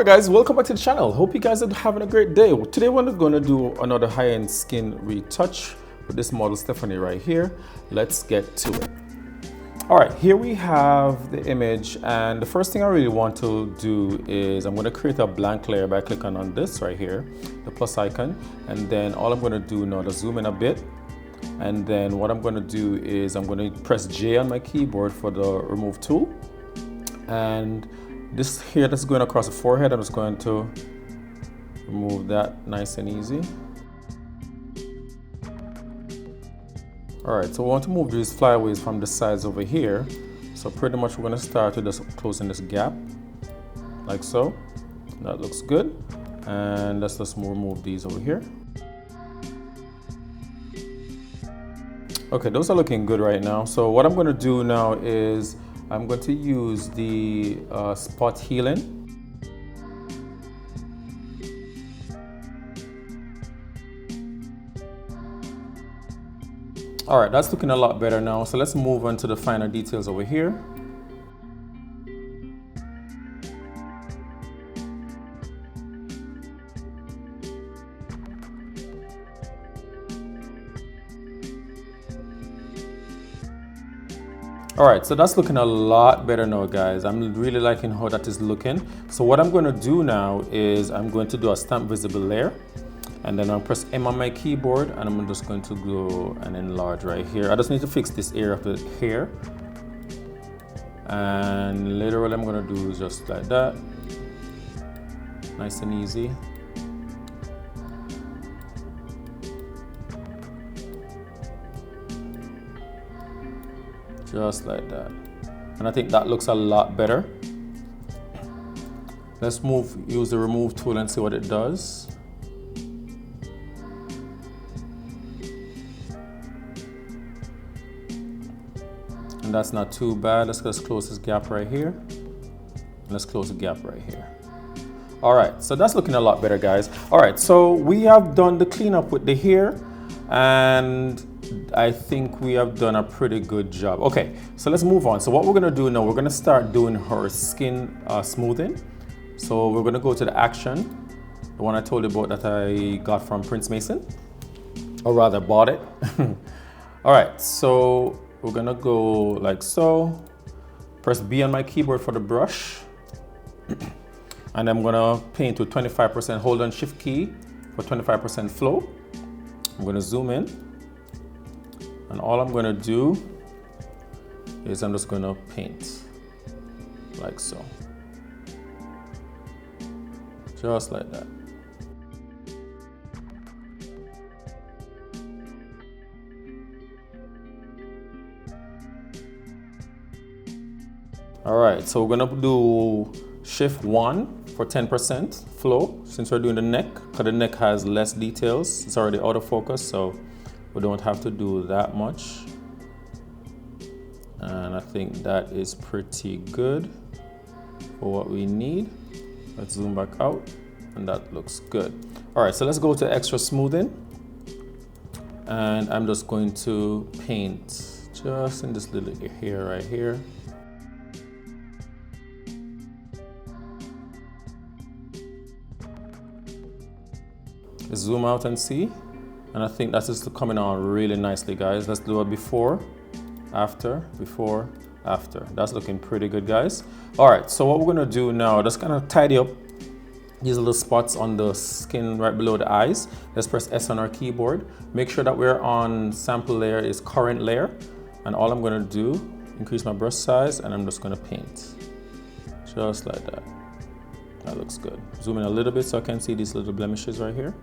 Alright guys, welcome back to the channel. Hope you guys are having a great day. Today we're going to do another high-end skin retouch with this model Stephanie right here. Let's get to it. Alright, here we have the image, and the first thing I really want to do is I'm going to create a blank layer by clicking on this right here, the plus icon, and then all I'm going to do now is zoom in a bit, and then what I'm going to do is I'm going to press J on my keyboard for the remove tool, and this here that's going across the forehead, I'm just going to remove that nice and easy. Alright, so we want to move these flyaways from the sides over here. So pretty much we're going to start with just closing this gap, like so. That looks good. And let's just remove these over here. Okay, those are looking good right now. So what I'm going to do now is I'm going to use the spot healing. All right, that's looking a lot better now. So let's move on to the finer details over here. All right, so that's looking a lot better now, guys. I'm really liking how that is looking. So what I'm going to do now is I'm going to do a stamp visible layer. And then I'll press M on my keyboard, and I'm just going to go and enlarge right here. I just need to fix this area of the hair. And literally I'm going to do just like that. Nice and easy. Just like that. And I think that looks a lot better. Let's use the remove tool and see what it does. And that's not too bad. Let's just close this gap right here. Let's close the gap right here. All right, so that's looking a lot better, guys. All right, so we have done the cleanup with the hair, and I think we have done a pretty good job. Okay, so let's move on. So what we're gonna do now, we're gonna start doing her skin smoothing. So we're gonna go to the action, the one I told you about that I got from Prince Meyson, or rather bought it. All right, so we're gonna go like so. Press B on my keyboard for the brush. And I'm gonna paint with 25%, hold on shift key for 25% flow. I'm gonna zoom in. And all I'm gonna do is I'm just gonna paint like so. Just like that. All right, so we're gonna do shift 1 for 10% flow since we're doing the neck, because the neck has less details. It's already out of focus, so we don't have to do that much. And I think that is pretty good for what we need. Let's zoom back out, and that looks good. All right, so let's go to extra smoothing. And I'm just going to paint just in this little hair right here. Let's zoom out and see. And I think that's just coming on really nicely, guys. Let's do a before, after. That's looking pretty good, guys. All right, so what we're gonna do now, just kind of tidy up these little spots on the skin right below the eyes. Let's press S on our keyboard. Make sure that we're on sample layer is current layer. And all I'm gonna do, increase my brush size, and I'm just gonna paint. Just like that. That looks good. Zoom in a little bit so I can see these little blemishes right here.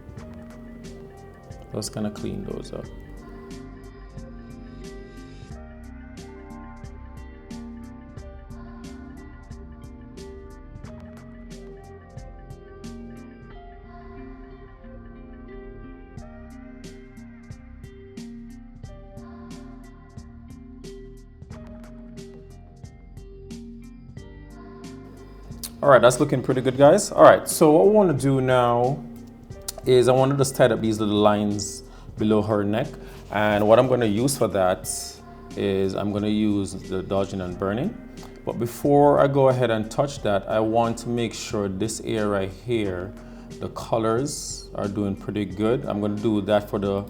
Let's kind of clean those up. All right, that's looking pretty good, guys. All right, so what we want to do now is I want to just tidy up these little lines below her neck. And what I'm going to use for that is I'm going to use the dodging and burning. But before I go ahead and touch that, I want to make sure this area right here, the colors are doing pretty good. I'm going to do that for the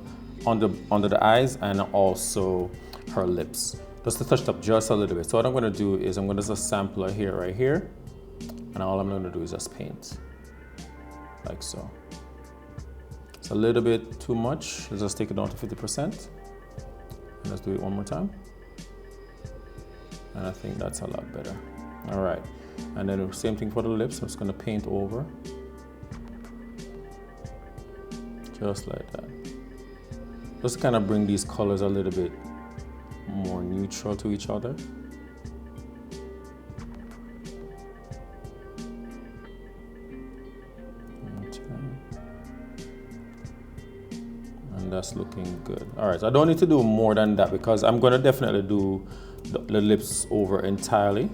under the eyes and also her lips, just to touch it up just a little bit. So what I'm going to do is I'm going to just sample her hair right here, and all I'm going to do is just paint like so. It's a little bit too much. Let's just take it down to 50%. And let's do it one more time. And I think that's a lot better. All right, and then the same thing for the lips. I'm just going to paint over just like that. Just kind of bring these colors a little bit more neutral to each other. Okay. And that's looking good. All right, so I don't need to do more than that because I'm going to definitely do the lips over entirely.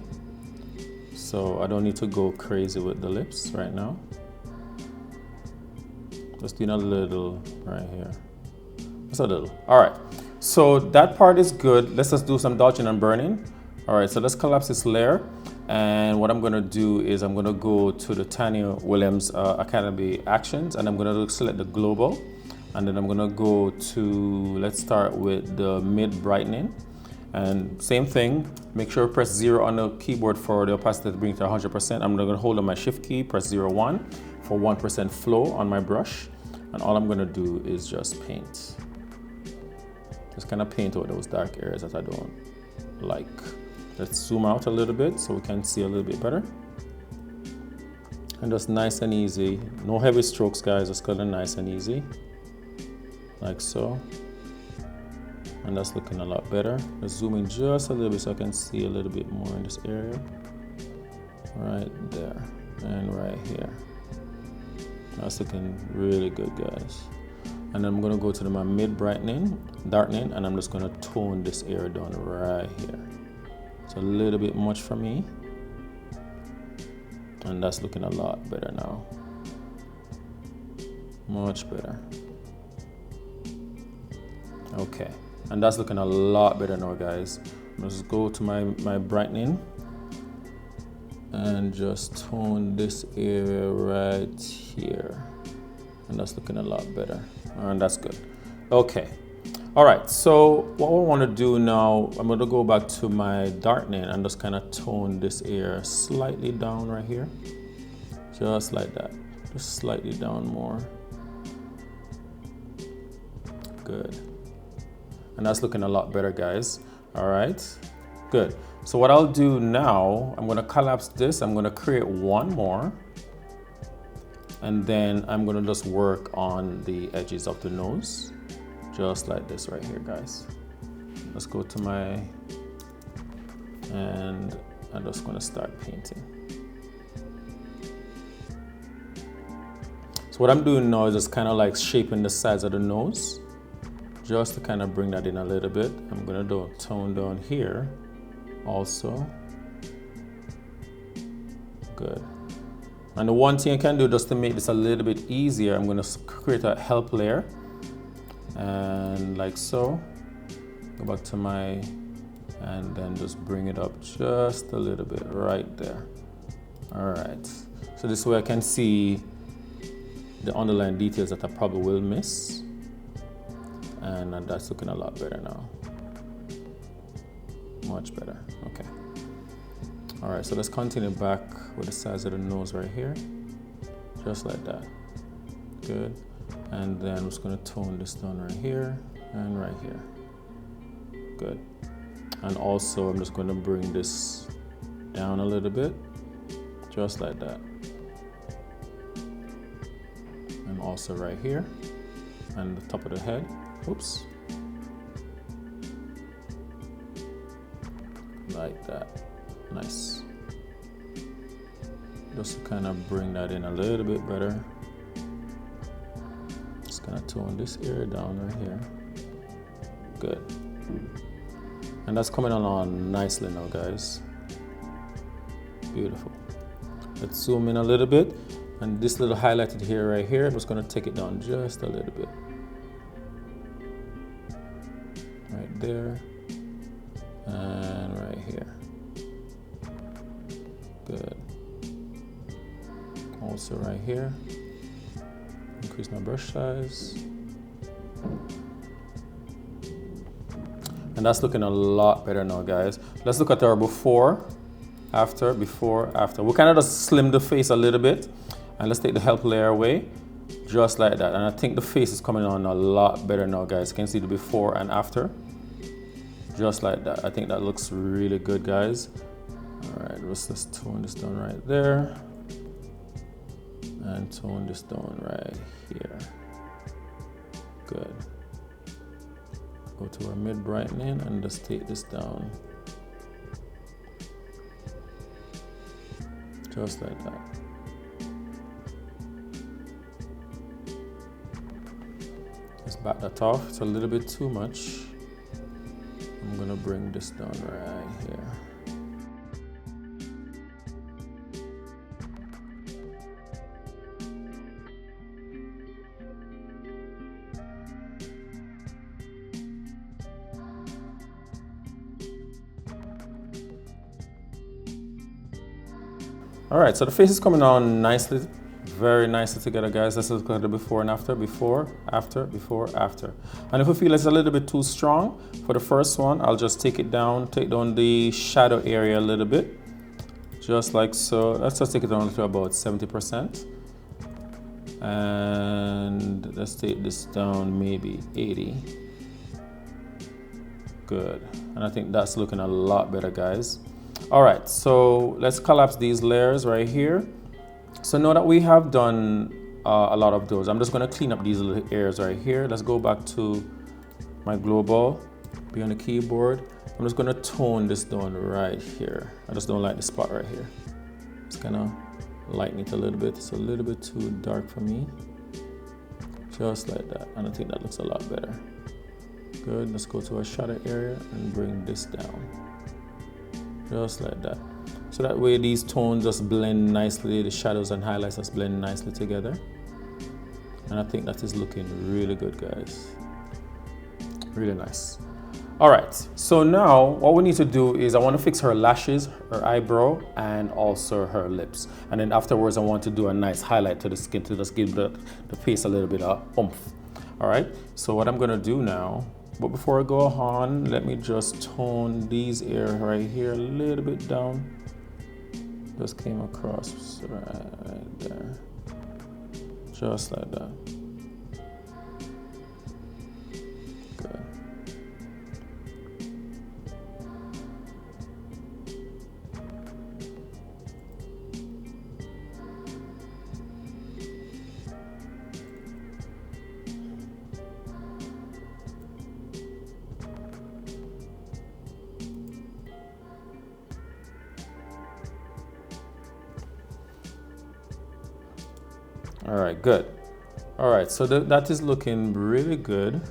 So I don't need to go crazy with the lips right now. Just doing a little right here. Just a little. All right. So that part is good. Let's just do some dodging and burning. All right. So let's collapse this layer. And what I'm going to do is I'm going to go to the Tanya Williams Academy Actions, and I'm going to select the global. And then I'm going to go to, let's start with the mid brightening. And same thing, make sure press 0 on the keyboard for the opacity to bring it to 100%. I'm going to hold on my shift key, press 0, 1 for 1% flow on my brush. And all I'm going to do is just paint. Just kind of paint out those dark areas that I don't like. Let's zoom out a little bit so we can see a little bit better. And just nice and easy. No heavy strokes, guys, just kind of nice and easy. Like so. And that's looking a lot better. Let's zoom in just a little bit so I can see a little bit more in this area. Right there and right here. That's looking really good, guys. And then I'm gonna go to my mid darkening, and I'm just gonna tone this area down right here. It's a little bit much for me. And that's looking a lot better now. Much better. Okay. And that's looking a lot better now, guys. Let's go to my brightening and just tone this area right here. And that's looking a lot better. And that's good. Okay. All right. So what I want to do now, I'm going to go back to my darkening and just kind of tone this area slightly down right here. Just like that. Just slightly down more. Good. And that's looking a lot better, guys. All right, good. So what I'll do now, I'm gonna collapse this. I'm gonna create one more. And then I'm gonna just work on the edges of the nose. Just like this right here, guys. Let's go to and I'm just gonna start painting. So what I'm doing now is just kind of like shaping the sides of the nose. Just to kind of bring that in a little bit. I'm gonna do a tone down here also. Good. And the one thing I can do just to make this a little bit easier, I'm gonna create a help layer. And like so. Go back to and then just bring it up just a little bit right there. All right. So this way I can see the underlying details that I probably will miss. And that's looking a lot better now. Much better. Okay. All right, so let's continue back with the size of the nose right here. Just like that. Good. And then I'm just going to tone this down right here and right here. Good. And also I'm just going to bring this down a little bit. Just like that. And also right here. And the top of the head. Oops. Like that. Nice. Just to kind of bring that in a little bit better. Just kind of tone this area down right here. Good. And that's coming along nicely now, guys. Beautiful. Let's zoom in a little bit. And this little highlighted hair right here, I'm just going to take it down just a little bit. Right there. Good. Also right here. Increase my brush size. And that's looking a lot better now, guys. Let's look at our before, after, before, after. We kind of just slim the face a little bit. And let's take the help layer away, just like that. And I think the face is coming on a lot better now, guys. You can see the before and after. Just like that. I think that looks really good, guys. All right, let's just tone this down right there. And tone this down right here. Good. Go to our mid brightening and just take this down. Just like that. Let's back that off. It's a little bit too much. I'm gonna bring this down right here. All right, so the face is coming on nicely, very nicely together, guys. Let's look at the before and after, before, after, before, after. And if we feel it's a little bit too strong for the first one, I'll just take it down, take down the shadow area a little bit, just like so. Let's just take it down to about 70%. And let's take this down maybe 80. Good, and I think that's looking a lot better, guys. All right, so let's collapse these layers right here. So now that we have done a lot of those, I'm just gonna clean up these little areas right here. Let's go back to my glow ball, be on the keyboard. I'm just gonna tone this down right here. I just don't like the spot right here. It's gonna lighten it a little bit. It's a little bit too dark for me. Just like that, and I think that looks a lot better. Good, let's go to our shadow area and bring this down. Just like that. So that way these tones just blend nicely, the shadows and highlights just blend nicely together. And I think that is looking really good, guys. Really nice. All right, so now what we need to do is I want to fix her lashes, her eyebrow, and also her lips. And then afterwards I want to do a nice highlight to the skin to just give the face a little bit of oomph. All right, so what I'm gonna do now, but before I go on, let me just tone these areas right here a little bit down. Just came across right there. Just like that. Good. All right, good. All right, so that is looking really good.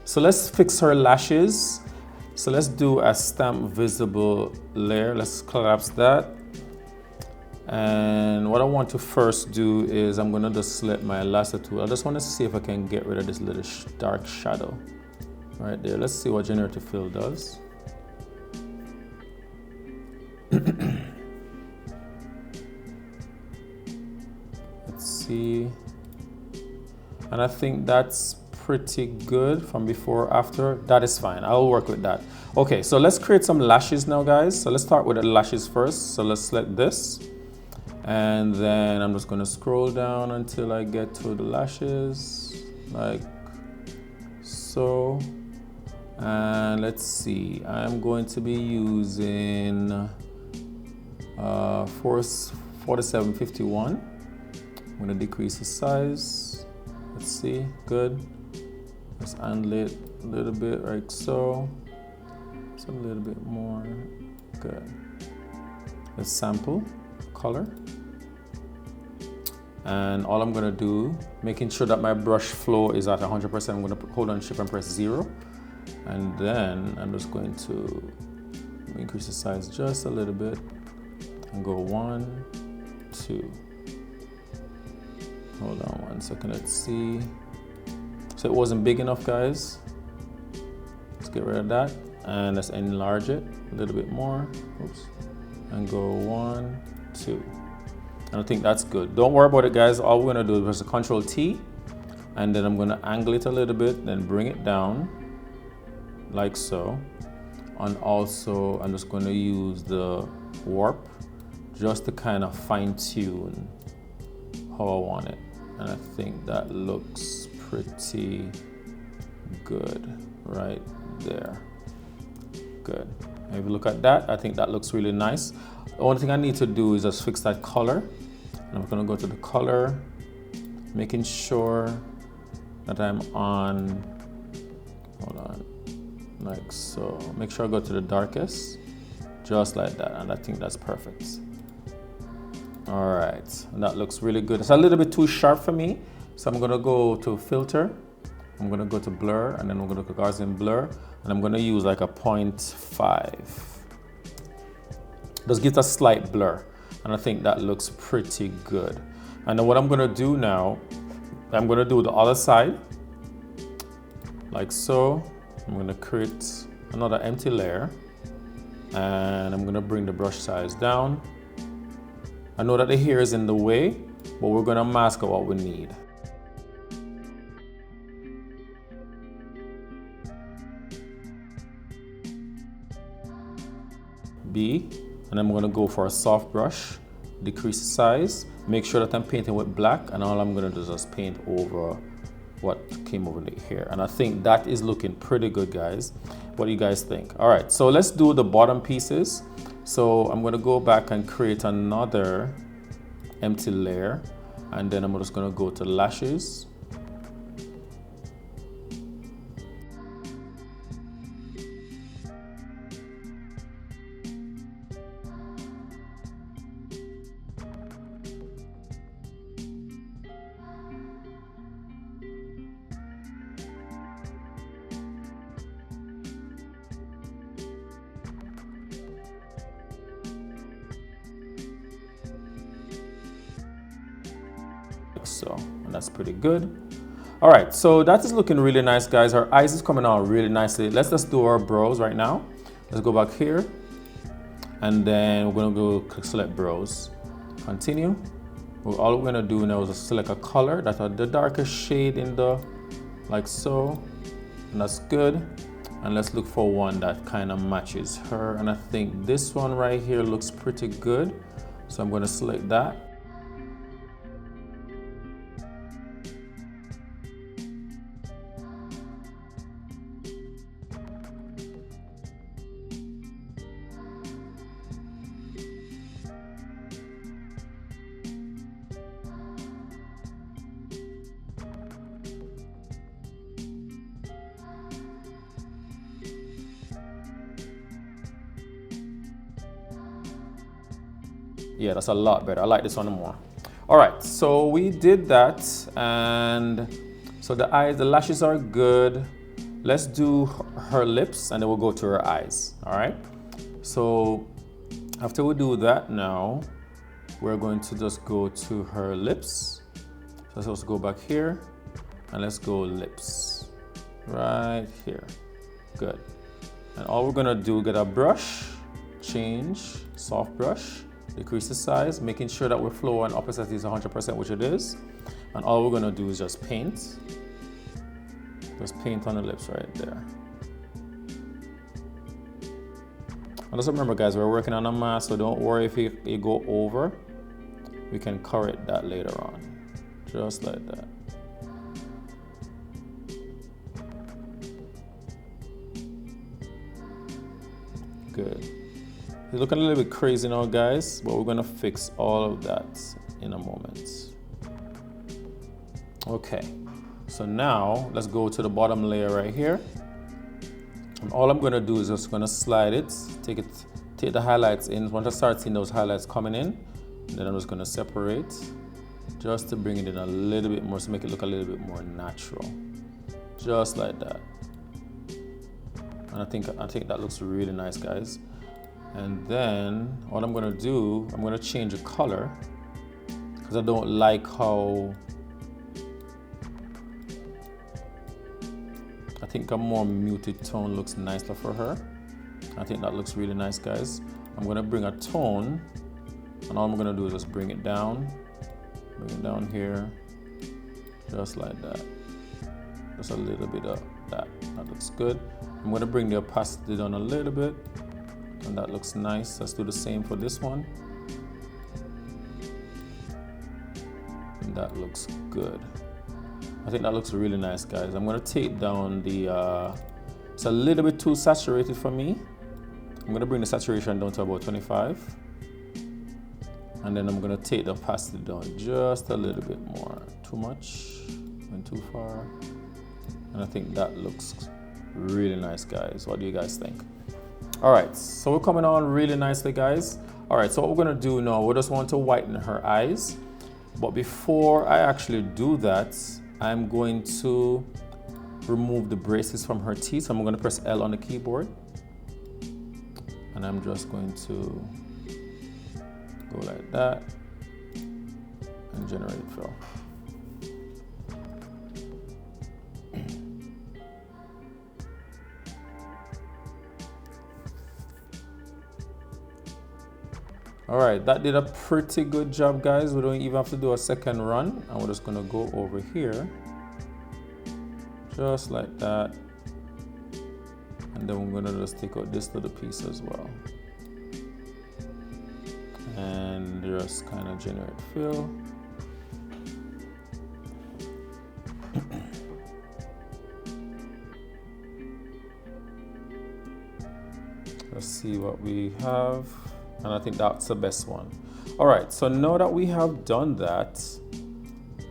So let's fix her lashes. So let's do a stamp visible layer. Let's collapse that. And what I want to first do is I'm gonna just select my lasso tool. I just want to see if I can get rid of this little dark shadow right there. Let's see what Generative Fill does. See, and I think that's pretty good from before after. That is fine, I'll work with that. Okay, so let's create some lashes now, guys. So let's start with the lashes first. So let's select this, and then I'm just going to scroll down until I get to the lashes like so. And let's see, I'm going to be using 4751. I'm going to decrease the size. Let's see, good. Let's handle it a little bit like so. Just a little bit more, good. Let's sample color. And all I'm going to do, making sure that my brush flow is at 100%, I'm going to hold on shift and press 0. And then I'm just going to increase the size just a little bit and go 1, 2. Hold on 1 second, let's see. So it wasn't big enough, guys. Let's get rid of that and let's enlarge it a little bit more. Oops. and go 1, 2. And I think that's good. Don't worry about it, guys. All we're gonna do is Control T, and then I'm gonna angle it a little bit, then bring it down like so. And also I'm just gonna use the warp just to kind of fine tune how I want it. And I think that looks pretty good right there. Good. If you look at that, I think that looks really nice. The only thing I need to do is just fix that color. And I'm gonna go to the color, making sure that I'm on, hold on, like so. Make sure I go to the darkest, just like that, and I think that's perfect. All right, and that looks really good. It's a little bit too sharp for me, so I'm gonna go to filter, I'm gonna go to blur, and then I'm gonna go to Gaussian blur, and I'm gonna use like a 0.5. Just gives a slight blur, and I think that looks pretty good. And then what I'm gonna do now, I'm gonna do the other side, like so. I'm gonna create another empty layer, and I'm gonna bring the brush size down. I know that the hair is in the way, but we're gonna mask out what we need. B, and I'm gonna go for a soft brush, decrease the size, make sure that I'm painting with black, and all I'm gonna do is just paint over what came over the hair. And I think that is looking pretty good, guys. What do you guys think? All right, so let's do the bottom pieces. So I'm gonna go back and create another empty layer, and then I'm just gonna go to lashes. So, and that's pretty good. All right, so that is looking really nice, guys. Our eyes is coming out really nicely. Let's just do our brows right now. Let's go back here, and then we're gonna go click select brows, continue. Well, all we're gonna do now is just select a color that's the darkest shade in the, like so, and that's good. And let's look for one that kind of matches her, and I think this one right here looks pretty good, so I'm gonna select that. Yeah, that's a lot better. I like this one more. All right, so we did that, and so the eyes, the lashes are good. Let's do her lips, and then we'll go to her eyes. All right. So after we do that, now we're going to just go to her lips. So let's go back here, and let's go lips right here. Good. And all we're gonna do, get a brush, change, soft brush, decrease the size, making sure that we're flow and opacity is 100%, which it is. And all we're gonna do is just paint. Just paint on the lips right there. And just remember, guys, we're working on a mask, so don't worry if you go over. We can correct that later on, just like that. Good. It's looking a little bit crazy now, guys, but we're gonna fix all of that in a moment. Okay, so now let's go to the bottom layer right here. And all I'm gonna do is just gonna slide it, take the highlights in. Once I start seeing those highlights coming in, then I'm just gonna separate, just to bring it in a little bit more, to make it look a little bit more natural, just like that. And I think that looks really nice, guys. And then what I'm gonna do, I'm gonna change the color, because I don't like how, I think a more muted tone looks nicer for her. I think that looks really nice, guys. I'm gonna bring a tone, and all I'm gonna do is just bring it down here, just like that. Just a little bit of that. That looks good. I'm gonna bring the opacity down a little bit, and that looks nice. Let's do the same for this one. And that looks good. I think that looks really nice, guys. I'm gonna take down the, it's a little bit too saturated for me. I'm gonna bring the saturation down to about 25. And then I'm gonna take the opacity down just a little bit more. Too much, went too far. And I think that looks really nice, guys. What do you guys think? All right, so we're coming on really nicely, guys. All right, so what we're gonna do now, we just want to whiten her eyes. But before I actually do that, I'm going to remove the braces from her teeth. So I'm gonna press L on the keyboard. And I'm just going to go like that and Generative Fill. All right, that did a pretty good job, guys. We don't even have to do a second run, and we're just gonna go over here, just like that. And then we're gonna just take out this little piece as well. And just kind of Generative Fill. Let's see what we have. And I think that's the best one. All right, so now that we have done that,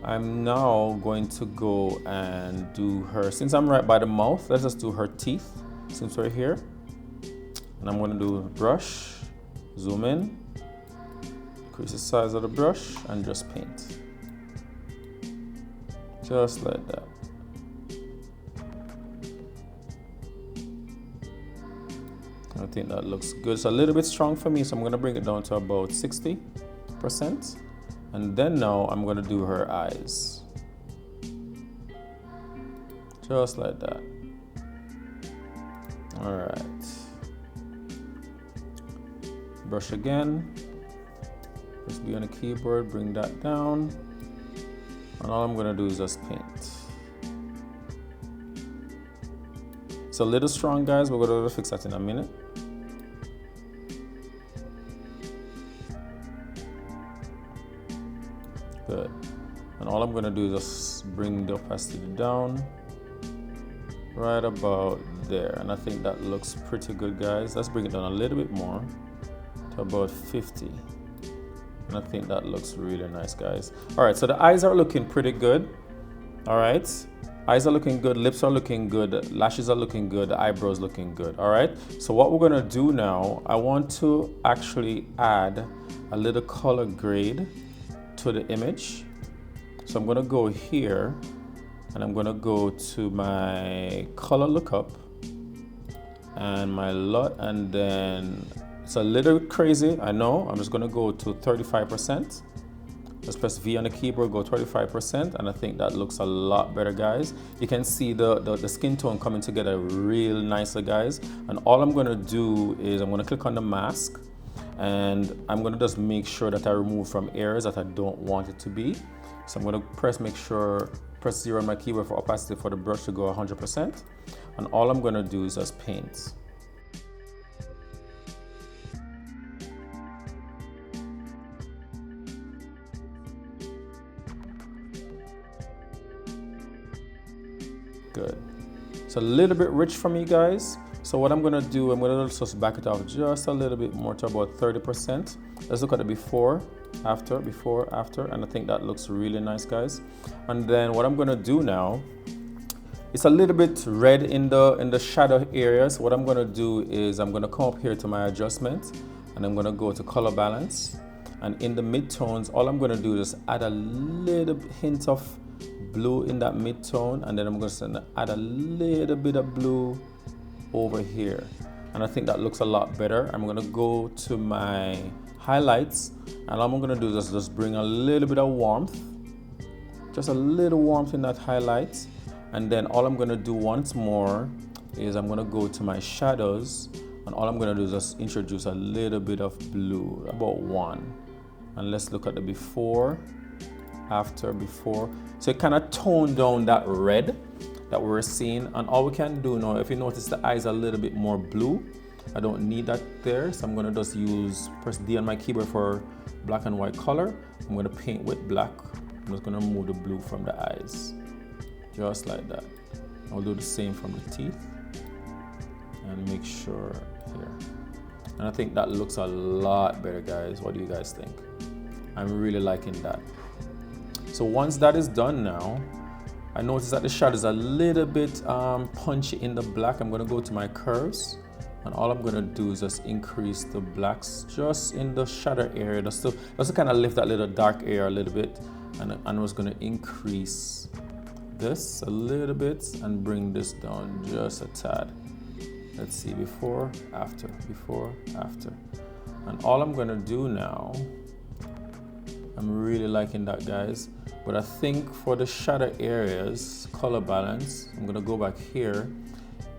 I'm now going to go and do her, since I'm right by the mouth, let's just do her teeth, since we're here. And I'm gonna do a brush, zoom in, increase the size of the brush, and just paint. Just like that. I think that looks good. It's a little bit strong for me, so I'm gonna bring it down to about 60%. And then now I'm gonna do her eyes. Just like that. All right. Brush again. Press B on the keyboard, bring that down. And all I'm gonna do is just paint. It's a little strong, guys. We're gonna fix that in a minute. Good. And all I'm gonna do is just bring the opacity down right about there. And I think that looks pretty good, guys. Let's bring it down a little bit more to about 50. And I think that looks really nice, guys. All right, so the eyes are looking pretty good. All right. Eyes are looking good, lips are looking good, lashes are looking good, the eyebrows looking good. All right, so what we're gonna do now, I want to actually add a little color grade to the image. So I'm gonna go here and I'm gonna go to my color lookup and my LUT, and then it's a little crazy, I know. I'm just gonna go to 35%. Let's press V on the keyboard, go 35%, and I think that looks a lot better, guys. You can see the skin tone coming together real nicely, guys. And all I'm gonna do is I'm gonna click on the mask, and I'm gonna just make sure that I remove from areas that I don't want it to be. So I'm gonna press 0 on my keyboard for opacity for the brush to go 100%. And all I'm gonna do is just paint. Good. It's a little bit rich for me, guys. So what I'm gonna do, I'm gonna just back it off just a little bit more to about 30%. Let's look at the before, after, and I think that looks really nice, guys. And then what I'm gonna do now, it's a little bit red in the shadow areas. What I'm gonna do is I'm gonna come up here to my adjustment, and I'm gonna go to color balance. And in the midtones, all I'm gonna do is add a little hint of blue in that mid-tone, and then I'm going to add a little bit of blue over here, and I think that looks a lot better. I'm going to go to my highlights, and all I'm going to do is just bring a little bit of warmth, just a little warmth in that highlight. And then all I'm going to do once more is I'm going to go to my shadows, And all I'm gonna do is just introduce a little bit of blue, about 1. And let's look at the before, after, before. So it kind of toned down that red that we were seeing. And all we can do now, if you notice the eyes are a little bit more blue, I don't need that there. So I'm gonna just press D on my keyboard for black and white color. I'm gonna paint with black. I'm just gonna remove the blue from the eyes, just like that. I'll do the same from the teeth and make sure here. And I think that looks a lot better, guys. What do you guys think? I'm really liking that. So once that is done now, I notice that the shadow is a little bit punchy in the black. I'm gonna go to my curves, and all I'm gonna do is just increase the blacks just in the shadow area, just to kind of lift that little dark area a little bit. And I was gonna increase this a little bit and bring this down just a tad. Let's see, before, after, before, after. And all I'm gonna do now, I'm really liking that, guys. But I think for the shadow areas, color balance, I'm gonna go back here.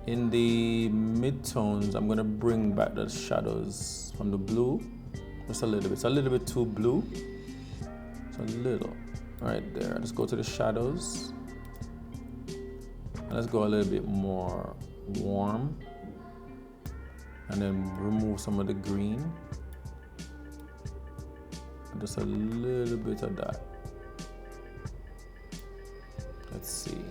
In the midtones, I'm gonna bring back the shadows from the blue, just a little bit. It's a little bit too blue. It's a little, right there. Let's go to the shadows. And let's go a little bit more warm. And then remove some of the green. Just a little bit of that. Let's see.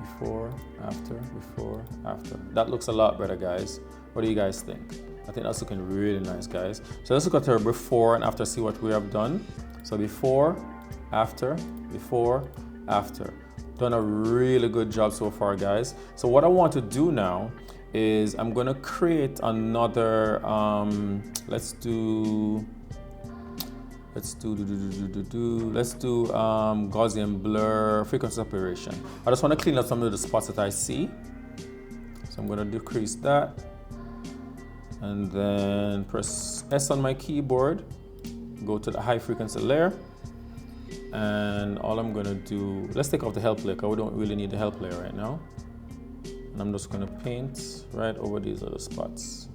Before, after, before, after. That looks a lot better, guys. What do you guys think? I think that's looking really nice, guys. So let's look at our before and after, see what we have done. So before, after, before, after. Done a really good job so far, guys. So what I want to do now is I'm gonna create another, let's do Gaussian blur, frequency separation. I just want to clean up some of the spots that I see. So I'm going to decrease that. And then press S on my keyboard. Go to the high frequency layer. And all I'm going to do, let's take off the help layer, because we don't really need the help layer right now. And I'm just going to paint right over these other spots.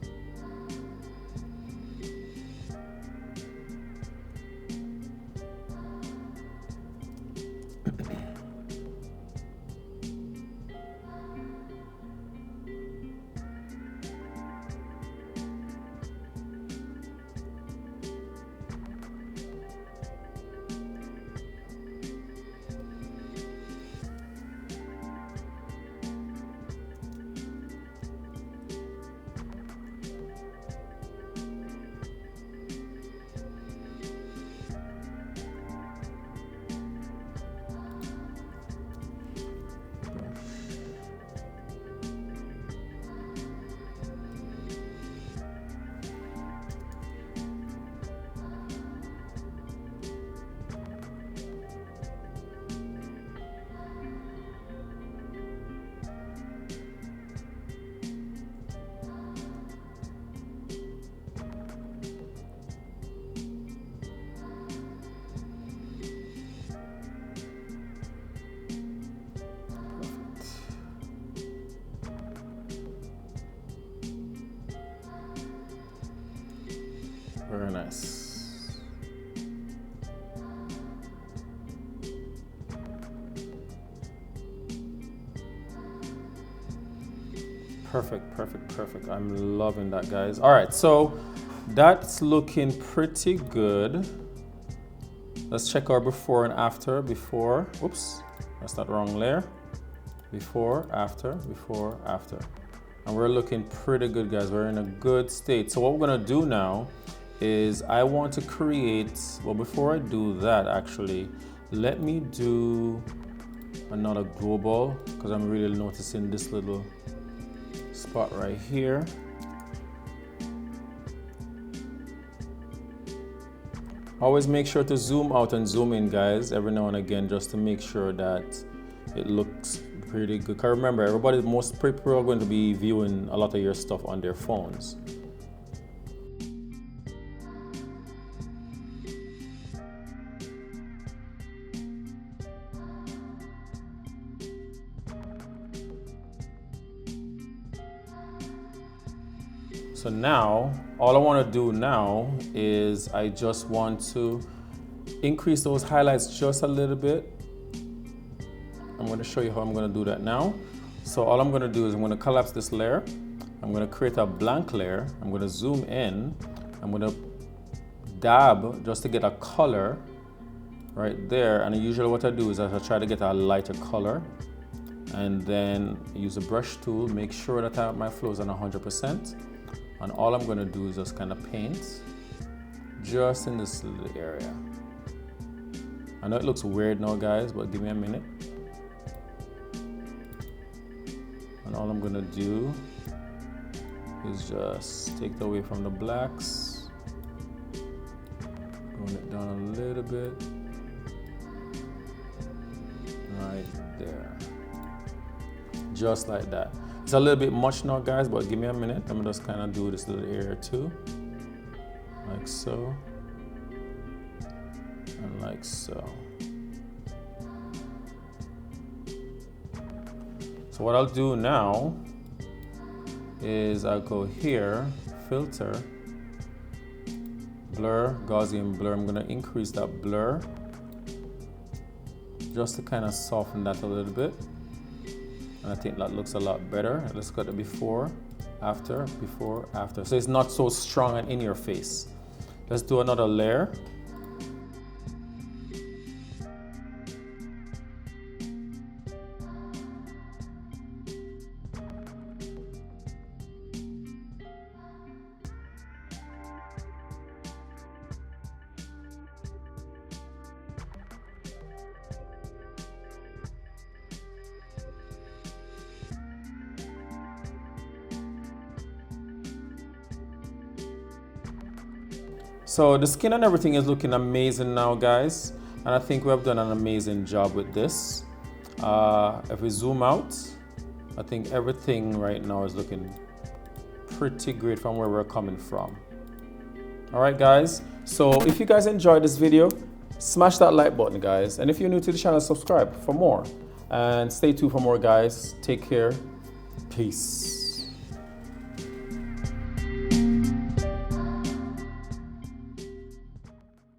Very nice. Perfect, perfect, perfect. I'm loving that, guys. All right, so that's looking pretty good. Let's check our before and after. Before, oops, that's that wrong layer. Before, after, before, after. And we're looking pretty good, guys. We're in a good state. So what we're gonna do now is I want to create, well, before I do that, actually, let me do another global, because I'm really noticing this little spot right here. Always make sure to zoom out and zoom in, guys, every now and again, just to make sure that it looks pretty good. Because remember, everybody, most people are going to be viewing a lot of your stuff on their phones. So now, all I want to do now is I just want to increase those highlights just a little bit. I'm going to show you how I'm going to do that now. So all I'm going to do is I'm going to collapse this layer. I'm going to create a blank layer. I'm going to zoom in. I'm going to dab just to get a color right there. And usually what I do is I try to get a lighter color. And then use a brush tool, make sure that my flow is on 100%. And all I'm going to do is just kind of paint just in this little area. I know it looks weird now, guys, but give me a minute. And all I'm going to do is just take it away from the blacks. Going it down a little bit. Right there. Just like that. It's a little bit much now, guys, but give me a minute. Let me just kind of do this little area too. Like so. And like so. So what I'll do now is I'll go here, filter, blur, Gaussian blur. I'm gonna increase that blur just to kind of soften that a little bit. And I think that looks a lot better. Let's go to before, after, before, after. So it's not so strong and in your face. Let's do another layer. So the skin and everything is looking amazing now, guys. And I think we have done an amazing job with this. If we zoom out, I think everything right now is looking pretty great from where we're coming from. All right, guys. So if you guys enjoyed this video, smash that like button, guys. And if you're new to the channel, subscribe for more. And stay tuned for more, guys. Take care. Peace.